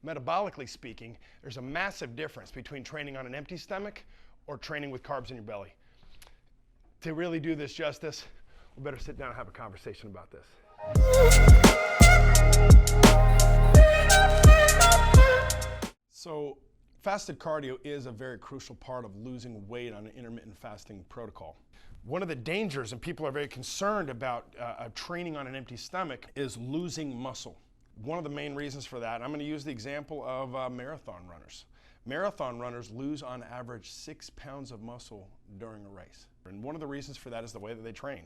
Metabolically speaking, there's a massive difference between training on an empty stomach or training with carbs in your belly. To really do this justice, we better sit down and have a conversation about this. So fasted cardio is a very crucial part of losing weight on an intermittent fasting protocol. One of the dangers, and people are very concerned about training on an empty stomach, is losing muscle. One of the main reasons for that, I'm going to use the example of marathon runners. Marathon runners lose on average 6 pounds of muscle during a race. And one of the reasons for that is the way that they train.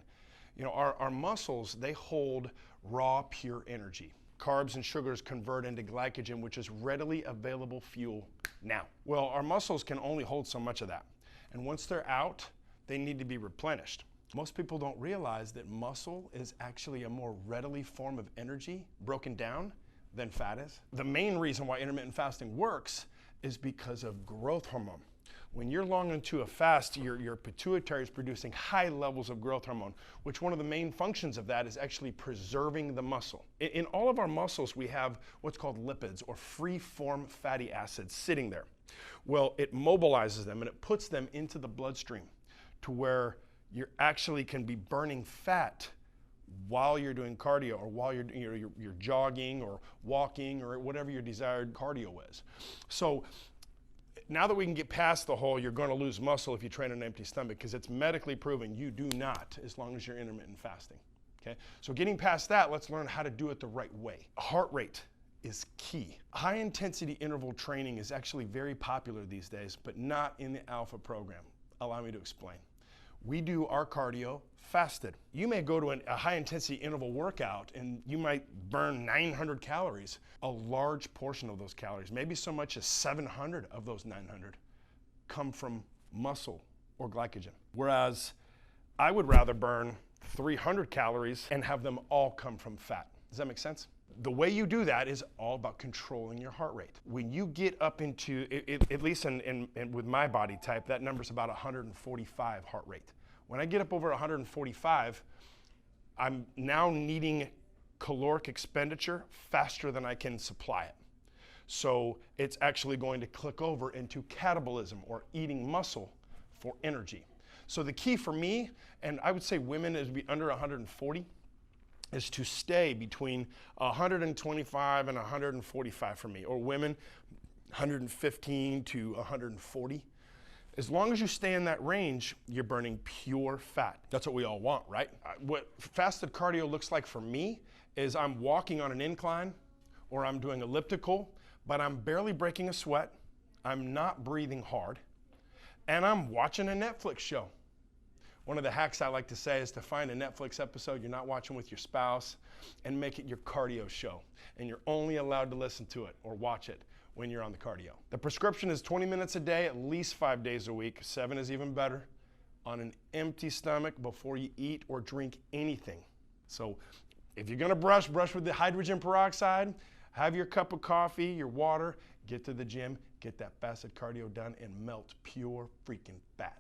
You know, our muscles, they hold raw, pure energy. Carbs and sugars convert into glycogen, which is readily available fuel now. Well, our muscles can only hold so much of that. And once they're out, they need to be replenished. Most people don't realize that muscle is actually a more readily form of energy broken down than fat is. The main reason why intermittent fasting works is because of growth hormone. When you're long into a fast, your pituitary is producing high levels of growth hormone, which one of the main functions of that is actually preserving the muscle. In all of our muscles, we have what's called lipids, or free-form fatty acids, sitting there. Well, it mobilizes them and it puts them into the bloodstream to where you actually can be burning fat while you're doing cardio, or while you're jogging or walking or whatever your desired cardio is. So now that we can get past the whole you're going to lose muscle if you train on an empty stomach, because it's medically proven you do not, as long as you're intermittent fasting. Okay? So getting past that, let's learn how to do it the right way. Heart rate is key. High intensity interval training is actually very popular these days, but not in the Alpha program. Allow me to explain. We do our cardio fasted. You may go to a high intensity interval workout and you might burn 900 calories. A large portion of those calories, maybe so much as 700 of those 900, come from muscle or glycogen. Whereas I would rather burn 300 calories and have them all come from fat. Does that make sense? The way you do that is all about controlling your heart rate. When you get up into, at least with my body type, that number's about 145 heart rate. When I get up over 145, I'm now needing caloric expenditure faster than I can supply it. So it's actually going to click over into catabolism, or eating muscle for energy. So the key for me, and I would say women, is to be under 140, is to stay between 125 and 145 for me, or women 115 to 140. As long as you stay in that range, you're burning pure fat. That's what we all want, right? What fasted cardio looks like for me is I'm walking on an incline, or I'm doing elliptical, but I'm barely breaking a sweat, I'm not breathing hard, and I'm watching a Netflix show. One of the hacks I like to say is to find a Netflix episode you're not watching with your spouse and make it your cardio show. And you're only allowed to listen to it or watch it when you're on the cardio. The prescription is 20 minutes a day, at least 5 days a week. 7 is even better. On an empty stomach before you eat or drink anything. So if you're gonna brush with the hydrogen peroxide, have your cup of coffee, your water, get to the gym, get that fasted cardio done, and melt pure freaking fat.